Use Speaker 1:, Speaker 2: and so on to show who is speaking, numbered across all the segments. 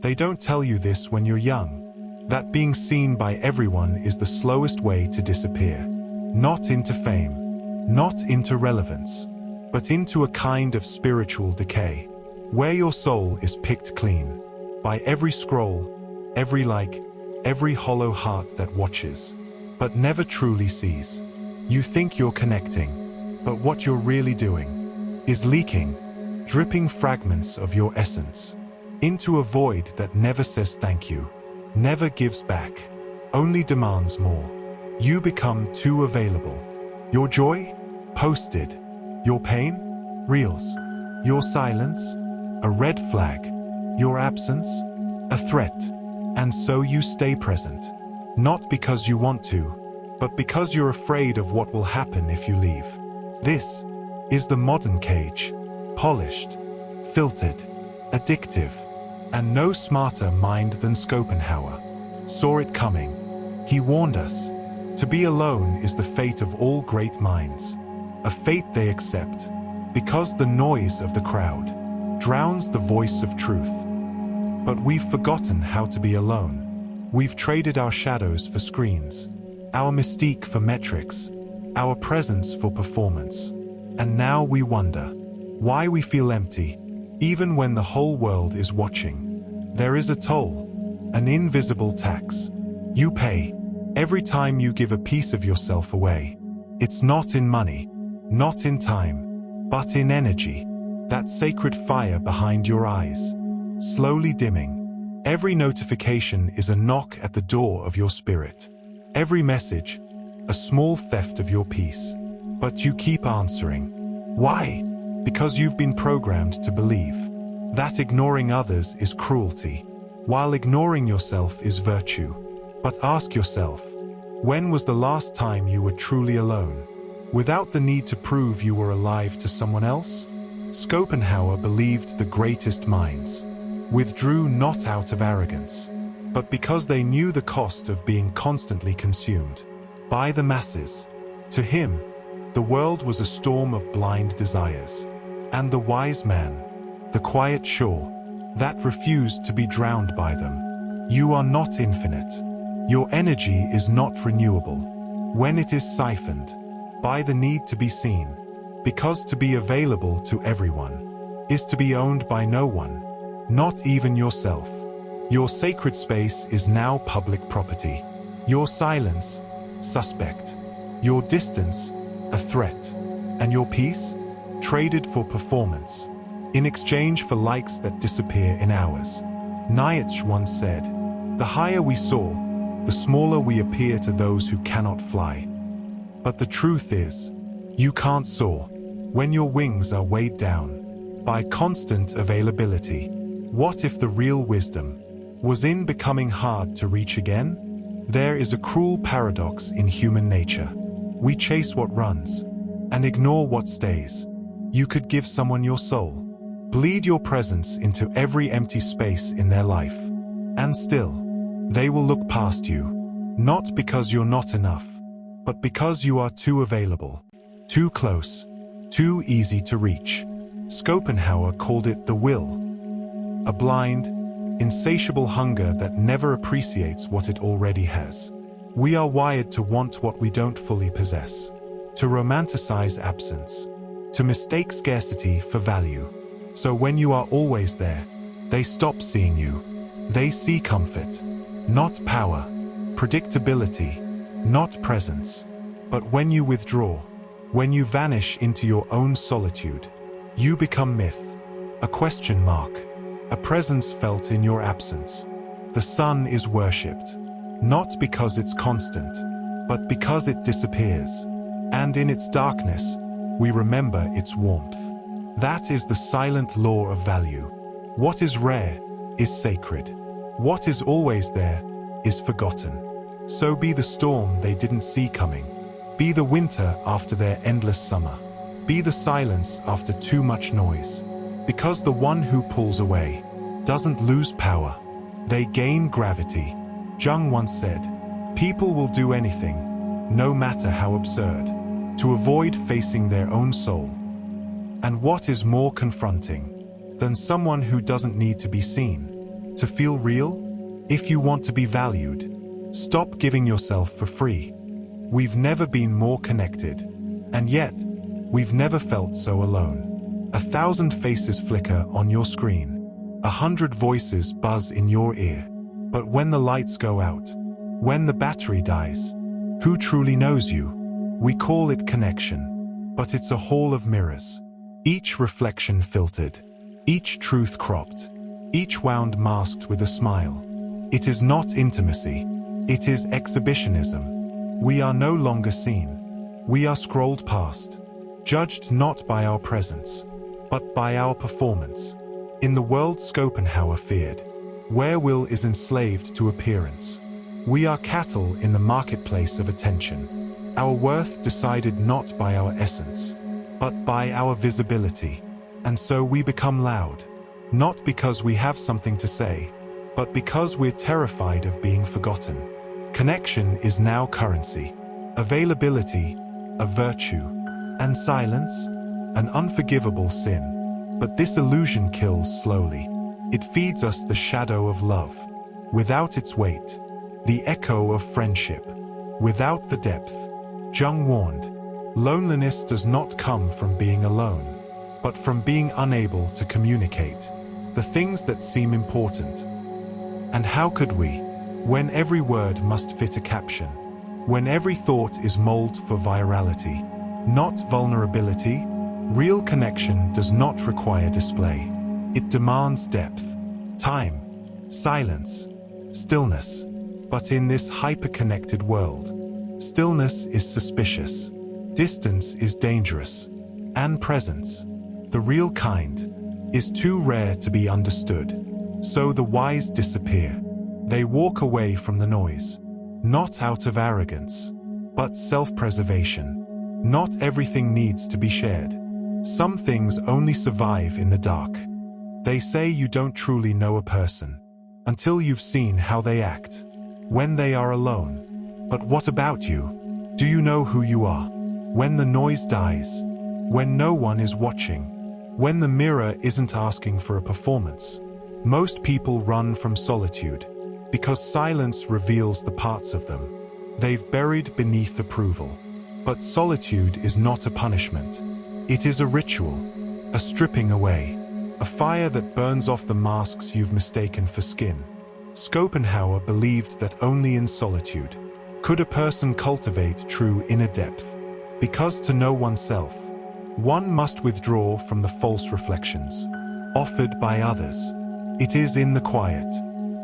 Speaker 1: They don't tell you this when you're young, that being seen by everyone is the slowest way to disappear. Not into fame, not into relevance, but into a kind of spiritual decay, where your soul is picked clean by every scroll, every like, every hollow heart that watches, but never truly sees. You think you're connecting, but what you're really doing is leaking, dripping fragments of your essence into a void that never says thank you, never gives back, only demands more. You become too available. Your joy? Posted. Your pain? Reels. Your silence? A red flag. Your absence? A threat. And so you stay present. Not because you want to, but because you're afraid of what will happen if you leave. This is the modern cage. Polished, filtered, addictive, and no smarter mind than Schopenhauer saw it coming. He warned us, to be alone is the fate of all great minds, a fate they accept, because the noise of the crowd drowns the voice of truth. But we've forgotten how to be alone. We've traded our shadows for screens, our mystique for metrics, our presence for performance. And now we wonder why we feel empty, even when the whole world is watching. There is a toll, an invisible tax. You pay every time you give a piece of yourself away. It's not in money, not in time, but in energy, that sacred fire behind your eyes, slowly dimming. Every notification is a knock at the door of your spirit. Every message, a small theft of your peace. But you keep answering. Why? Because you've been programmed to believe that ignoring others is cruelty, while ignoring yourself is virtue. But ask yourself, when was the last time you were truly alone, without the need to prove you were alive to someone else? Schopenhauer believed the greatest minds withdrew not out of arrogance, but because they knew the cost of being constantly consumed by the masses. To him, the world was a storm of blind desires, and the wise man, the quiet shore, that refused to be drowned by them. You are not infinite. Your energy is not renewable when it is siphoned by the need to be seen, because to be available to everyone is to be owned by no one, not even yourself. Your sacred space is now public property. Your silence, suspect. Your distance, a threat. And your peace, traded for performance, in exchange for likes that disappear in hours. Nietzsche once said, "The higher we soar, the smaller we appear to those who cannot fly." But the truth is, you can't soar when your wings are weighed down by constant availability. What if the real wisdom was in becoming hard to reach again? There is a cruel paradox in human nature. We chase what runs and ignore what stays. You could give someone your soul, bleed your presence into every empty space in their life, and still, they will look past you, not because you're not enough, but because you are too available, too close, too easy to reach. Schopenhauer called it the will, a blind, insatiable hunger that never appreciates what it already has. We are wired to want what we don't fully possess, to romanticize absence, to mistake scarcity for value. So when you are always there, they stop seeing you. They see comfort, not power, predictability, not presence. But when you withdraw, when you vanish into your own solitude, you become myth, a question mark, a presence felt in your absence. The sun is worshipped, not because it's constant, but because it disappears. And in its darkness, we remember its warmth. That is the silent law of value. What is rare is sacred. What is always there is forgotten. So be the storm they didn't see coming. Be the winter after their endless summer. Be the silence after too much noise. Because the one who pulls away doesn't lose power, they gain gravity. Jung once said, "People will do anything, no matter how absurd, to avoid facing their own soul." And what is more confronting than someone who doesn't need to be seen, To feel real? If you want to be valued, stop giving yourself for free. We've never been more connected, and yet, we've never felt so alone. 1,000 faces flicker on your screen. 100 voices buzz in your ear. But when the lights go out, when the battery dies, who truly knows you? We call it connection, but it's a hall of mirrors. Each reflection filtered, each truth cropped, each wound masked with a smile. It is not intimacy, it is exhibitionism. We are no longer seen. We are scrolled past, judged not by our presence, but by our performance. In the world Schopenhauer feared, where will is enslaved to appearance. We are cattle in the marketplace of attention. Our worth decided not by our essence, but by our visibility. And so we become loud, not because we have something to say, but because we're terrified of being forgotten. Connection is now currency, availability, a virtue, and silence, an unforgivable sin. But this illusion kills slowly. It feeds us the shadow of love, without its weight, the echo of friendship, without the depth. Jung warned, loneliness does not come from being alone, but from being unable to communicate the things that seem important. And how could we, when every word must fit a caption, when every thought is molded for virality, not vulnerability? Real connection does not require display. It demands depth, time, silence, stillness. But in this hyper-connected world, stillness is suspicious, distance is dangerous, and presence, the real kind, is too rare to be understood. So the wise disappear. They walk away from the noise, not out of arrogance, but self-preservation. Not everything needs to be shared. Some things only survive in the dark. They say you don't truly know a person until you've seen how they act when they are alone. But what about you? Do you know who you are? When the noise dies, when no one is watching, when the mirror isn't asking for a performance. Most people run from solitude because silence reveals the parts of them they've buried beneath approval. But solitude is not a punishment. It is a ritual, a stripping away, a fire that burns off the masks you've mistaken for skin. Schopenhauer believed that only in solitude could a person cultivate true inner depth, because to know oneself, one must withdraw from the false reflections offered by others. It is in the quiet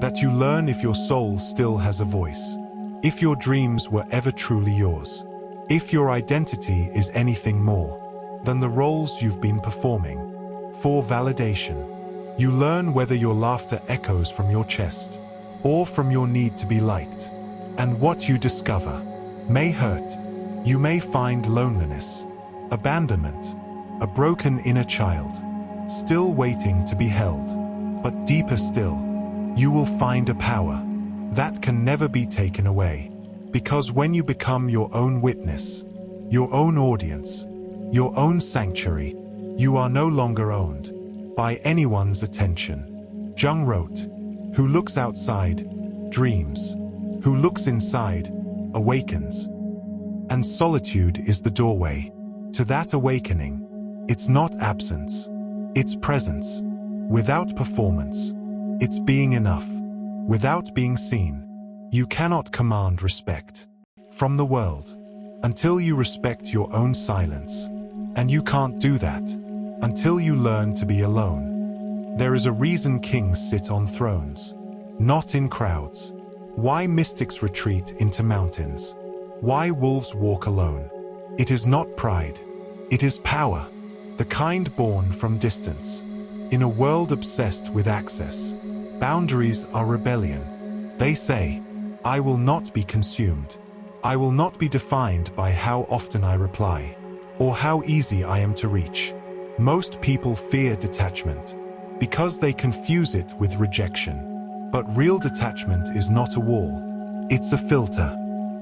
Speaker 1: that you learn if your soul still has a voice, if your dreams were ever truly yours, if your identity is anything more than the roles you've been performing for validation. You learn whether your laughter echoes from your chest or from your need to be liked. And what you discover may hurt. You may find loneliness, abandonment, a broken inner child, still waiting to be held. But deeper still, you will find a power that can never be taken away. Because when you become your own witness, your own audience, your own sanctuary, you are no longer owned by anyone's attention. Jung wrote, who looks outside, dreams. Who looks inside, awakens. And solitude is the doorway to that awakening. It's not absence, it's presence. Without performance, it's being enough. Without being seen, you cannot command respect from the world until you respect your own silence. And you can't do that until you learn to be alone. There is a reason kings sit on thrones, not in crowds. Why mystics retreat into mountains. Why wolves walk alone. It is not pride, it is power, the kind born from distance. In a world obsessed with access, boundaries are rebellion. They say, I will not be consumed. I will not be defined by how often I reply, or how easy I am to reach. Most people fear detachment because they confuse it with rejection. But real detachment is not a wall. It's a filter,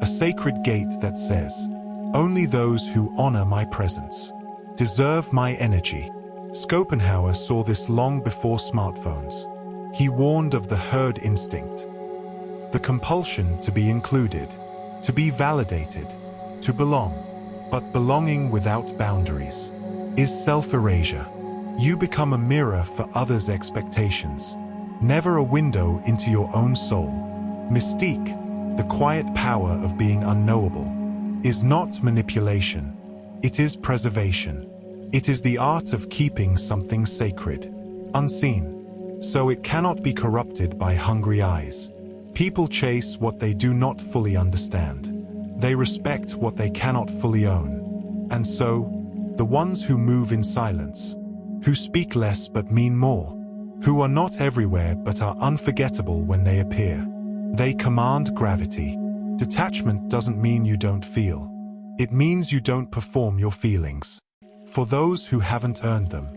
Speaker 1: a sacred gate that says, only those who honor my presence deserve my energy. Schopenhauer saw this long before smartphones. He warned of the herd instinct, the compulsion to be included, to be validated, to belong. But belonging without boundaries is self-erasure. You become a mirror for others' expectations, never a window into your own soul. Mystique, the quiet power of being unknowable, is not manipulation. It is preservation. It is the art of keeping something sacred, unseen, so it cannot be corrupted by hungry eyes. People chase what they do not fully understand. They respect what they cannot fully own. And so, the ones who move in silence, who speak less but mean more, who are not everywhere but are unforgettable when they appear, they command gravity. Detachment doesn't mean you don't feel. It means you don't perform your feelings for those who haven't earned them.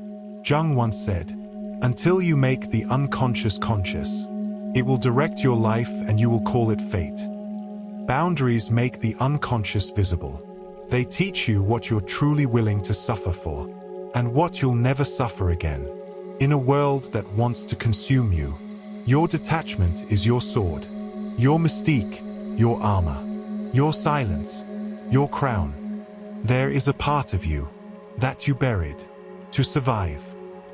Speaker 1: Jung once said, "Until you make the unconscious conscious, it will direct your life and you will call it fate." Boundaries make the unconscious visible. They teach you what you're truly willing to suffer for, and what you'll never suffer again. In a world that wants to consume you, your detachment is your sword, your mystique, your armor, your silence, your crown. There is a part of you that you buried to survive.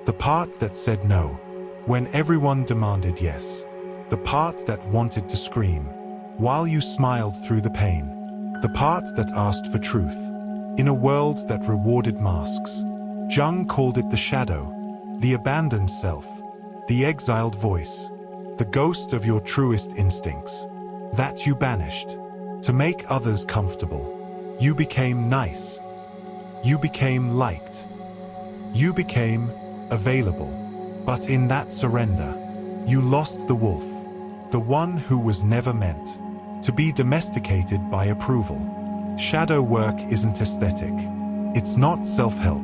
Speaker 1: The part that said no when everyone demanded yes. The part that wanted to scream while you smiled through the pain. The part that asked for truth in a world that rewarded masks. Jung called it the shadow, the abandoned self, the exiled voice, the ghost of your truest instincts, that you banished to make others comfortable. You became nice. You became liked. You became available. But in that surrender, you lost the wolf, the one who was never meant to be domesticated by approval. Shadow work isn't aesthetic. It's not self-help.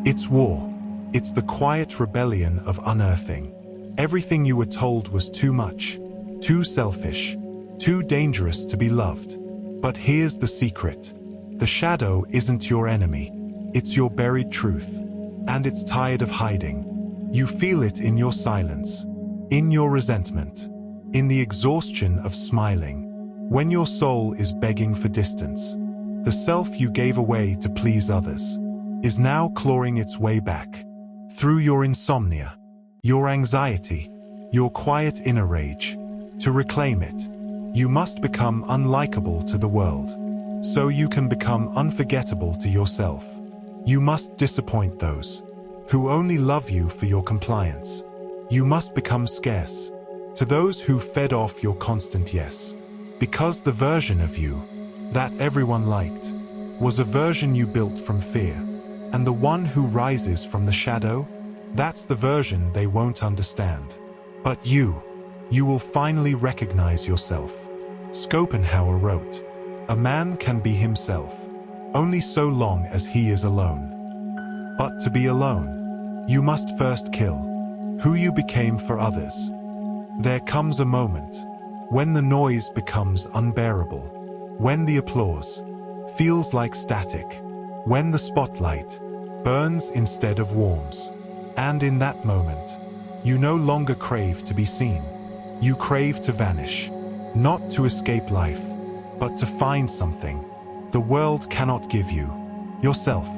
Speaker 1: It's war. It's the quiet rebellion of unearthing. Everything you were told was too much, too selfish, too dangerous to be loved. But here's the secret. The shadow isn't your enemy. It's your buried truth. And it's tired of hiding. You feel it in your silence, in your resentment, in the exhaustion of smiling. When your soul is begging for distance, the self you gave away to please others is now clawing its way back. Through your insomnia, your anxiety, your quiet inner rage. To reclaim it, you must become unlikable to the world, so you can become unforgettable to yourself. You must disappoint those who only love you for your compliance. You must become scarce to those who fed off your constant yes. Because the version of you that everyone liked was a version you built from fear. And the one who rises from the shadow, that's the version they won't understand. But you will finally recognize yourself. Schopenhauer wrote, "A man can be himself only so long as he is alone. But to be alone, you must first kill who you became for others." There comes a moment when the noise becomes unbearable, when the applause feels like static, when the spotlight burns instead of warms. And in that moment, you no longer crave to be seen. You crave to vanish, not to escape life, but to find something the world cannot give you, yourself.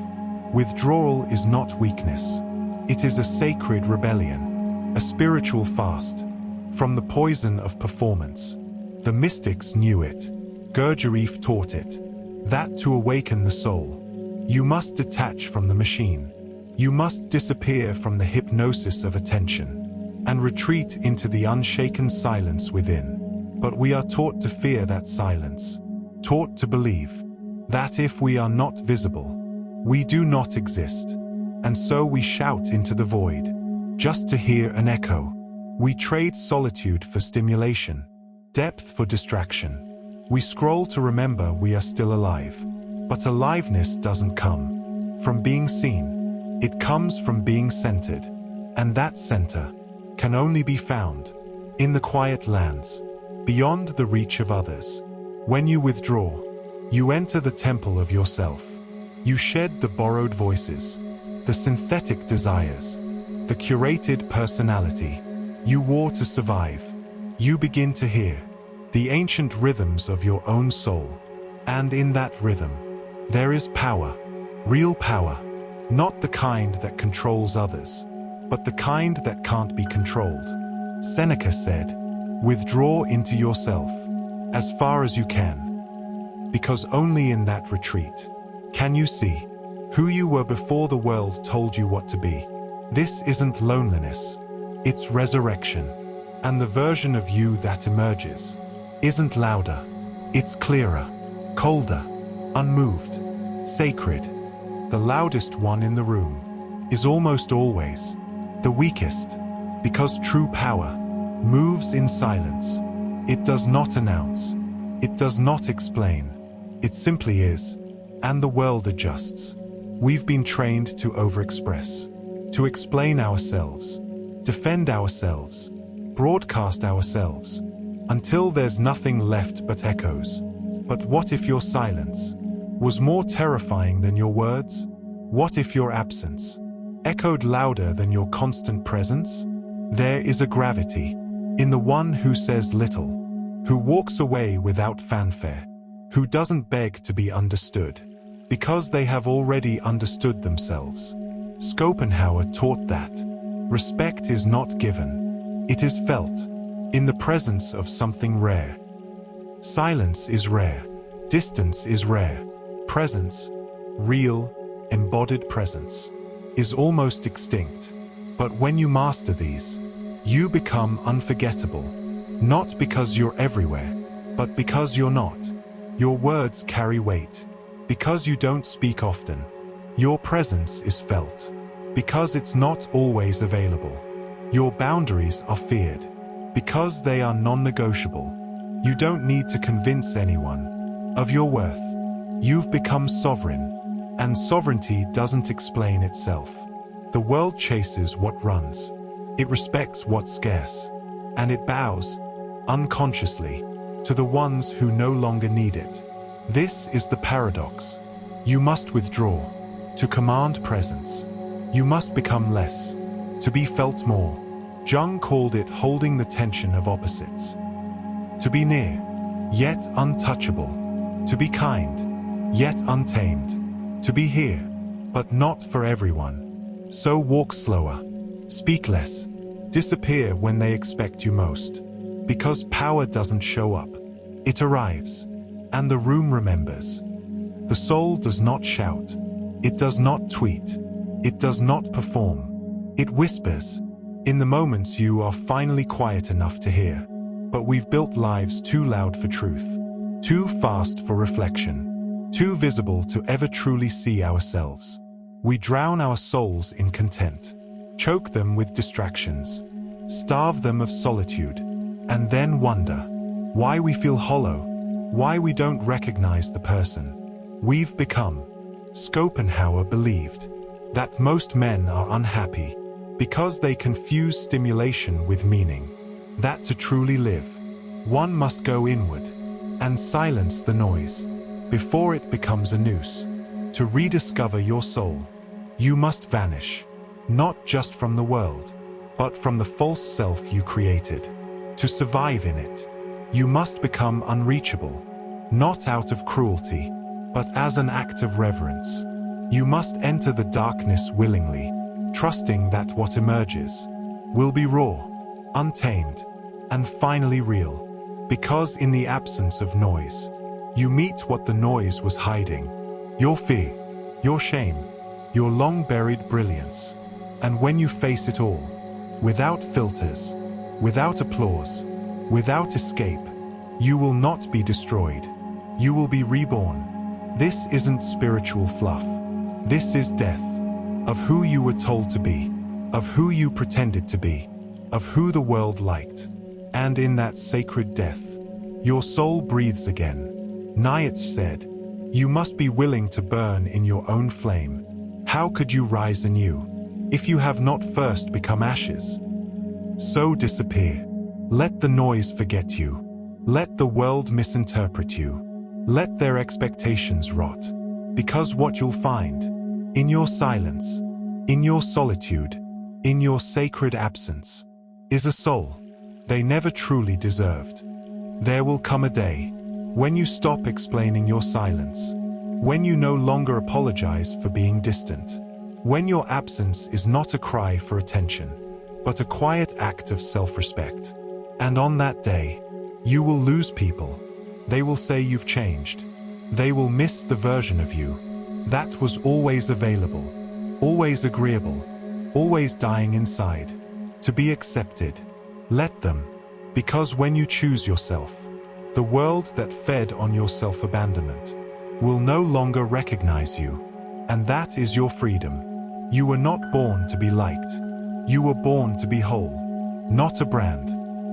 Speaker 1: Withdrawal is not weakness. It is a sacred rebellion, a spiritual fast from the poison of performance. The mystics knew it. Gurdjieff taught it. That to awaken the soul, you must detach from the machine. You must disappear from the hypnosis of attention and retreat into the unshaken silence within. But we are taught to fear that silence, taught to believe that if we are not visible, we do not exist. And so we shout into the void, just to hear an echo. We trade solitude for stimulation, depth for distraction. We scroll to remember we are still alive. But aliveness doesn't come from being seen. It comes from being centered. And that center can only be found in the quiet lands, beyond the reach of others. When you withdraw, you enter the temple of yourself. You shed the borrowed voices, the synthetic desires, the curated personality. you war to survive. You begin to hear the ancient rhythms of your own soul. And in that rhythm, there is power, real power, not the kind that controls others, but the kind that can't be controlled. Seneca said, "Withdraw into yourself, as far as you can, because only in that retreat can you see who you were before the world told you what to be." This isn't loneliness, it's resurrection. And the version of you that emerges isn't louder, it's clearer, colder, unmoved, sacred. The loudest one in the room is almost always the weakest, because true power moves in silence. It does not announce, it does not explain, it simply is, and the world adjusts. We've been trained to overexpress, to explain ourselves, defend ourselves, broadcast ourselves, until there's nothing left but echoes. But what if your silence was more terrifying than your words? What if your absence echoed louder than your constant presence? There is a gravity in the one who says little, who walks away without fanfare, who doesn't beg to be understood, because they have already understood themselves. Schopenhauer taught that respect is not given, it is felt, in the presence of something rare. Silence is rare, distance is rare, presence, real, embodied presence, is almost extinct. But when you master these, you become unforgettable, not because you're everywhere, but because you're not. Your words carry weight, because you don't speak often. Your presence is felt, because it's not always available. Your boundaries are feared, because they are non-negotiable. You don't need to convince anyone of your worth. You've become sovereign, and sovereignty doesn't explain itself. The world chases what runs, it respects what's scarce, and it bows, unconsciously, to the ones who no longer need it. This is the paradox. You must withdraw to command presence. You must become less to be felt more. Jung called it holding the tension of opposites. To be near, yet untouchable. To be kind, yet untamed. To be here, but not for everyone. So walk slower, speak less, disappear when they expect you most. Because power doesn't show up, it arrives, and the room remembers. The soul does not shout, it does not tweet, it does not perform. It whispers, in the moments you are finally quiet enough to hear. But we've built lives too loud for truth, too fast for reflection, too visible to ever truly see ourselves. We drown our souls in content, choke them with distractions, starve them of solitude, and then wonder why we feel hollow, why we don't recognize the person we've become. Schopenhauer believed that most men are unhappy because they confuse stimulation with meaning, that to truly live, one must go inward and silence the noise before it becomes a noose. To rediscover your soul, you must vanish, not just from the world, but from the false self you created. To survive in it, you must become unreachable, not out of cruelty, but as an act of reverence. You must enter the darkness willingly, trusting that what emerges will be raw, untamed, and finally real. Because in the absence of noise, you meet what the noise was hiding: your fear, your shame, your long-buried brilliance. And when you face it all, without filters, without applause, without escape, you will not be destroyed. You will be reborn. This isn't spiritual fluff. This is death of who you were told to be, of who you pretended to be, of who the world liked. And in that sacred death, your soul breathes again. Nietzsche said, "You must be willing to burn in your own flame. How could you rise anew if you have not first become ashes?" So disappear. Let the noise forget you. Let the world misinterpret you. Let their expectations rot. Because what you'll find, in your silence, in your solitude, in your sacred absence, is a soul they never truly deserved. There will come a day when you stop explaining your silence, when you no longer apologize for being distant, when your absence is not a cry for attention, but a quiet act of self-respect. And on that day, you will lose people. They will say you've changed. They will miss the version of you that was always available, always agreeable, always dying inside, to be accepted. Let them, because when you choose yourself, the world that fed on your self-abandonment will no longer recognize you, and that is your freedom. You were not born to be liked. You were born to be whole, not a brand,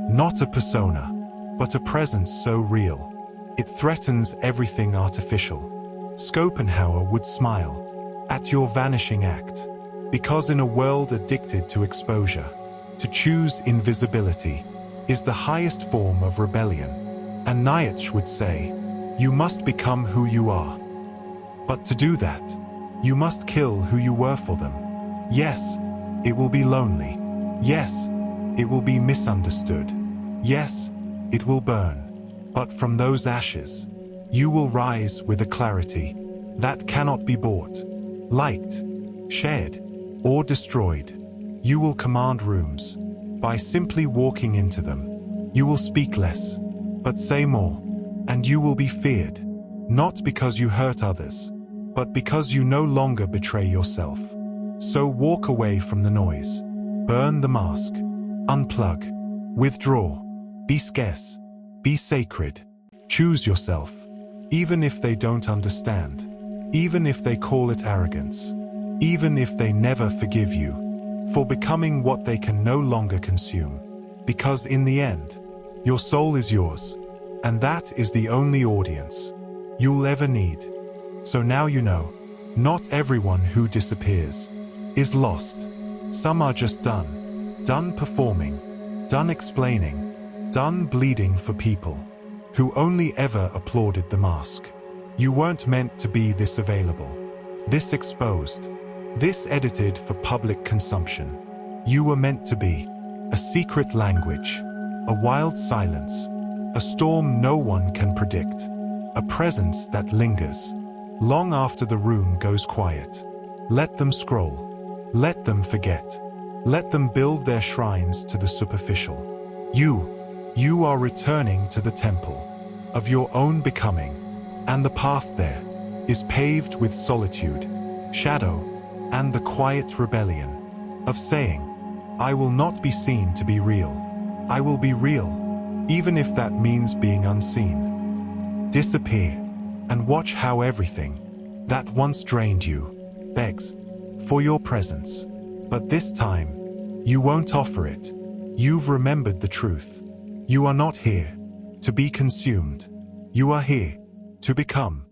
Speaker 1: not a persona, but a presence so real, it threatens everything artificial. Schopenhauer would smile at your vanishing act, because in a world addicted to exposure, to choose invisibility is the highest form of rebellion. And Nietzsche would say, you must become who you are. But to do that, you must kill who you were for them. Yes, it will be lonely. Yes, it will be misunderstood. Yes, it will burn. But from those ashes, you will rise with a clarity that cannot be bought, liked, shared, or destroyed. You will command rooms by simply walking into them. You will speak less, but say more. And you will be feared, not because you hurt others, but because you no longer betray yourself. So walk away from the noise. Burn the mask. Unplug. Withdraw. Be scarce. Be sacred. Choose yourself. Even if they don't understand. Even if they call it arrogance. Even if they never forgive you for becoming what they can no longer consume. Because in the end, your soul is yours. And that is the only audience you'll ever need. So now you know, not everyone who disappears is lost. Some are just done performing, done explaining, done bleeding for people who only ever applauded the mask. You weren't meant to be this available, this exposed, this edited for public consumption. You were meant to be a secret language, a wild silence, a storm no one can predict, a presence that lingers long after the room goes quiet. Let them scroll. Let them forget. Let them build their shrines to the superficial. You are returning to the temple of your own becoming, and the path there is paved with solitude, shadow, and the quiet rebellion of saying, I will not be seen to be real. I will be real. Even if that means being unseen. Disappear, and watch how everything that once drained you begs for your presence. But this time, you won't offer it. You've remembered the truth. You are not here to be consumed. You are here to become.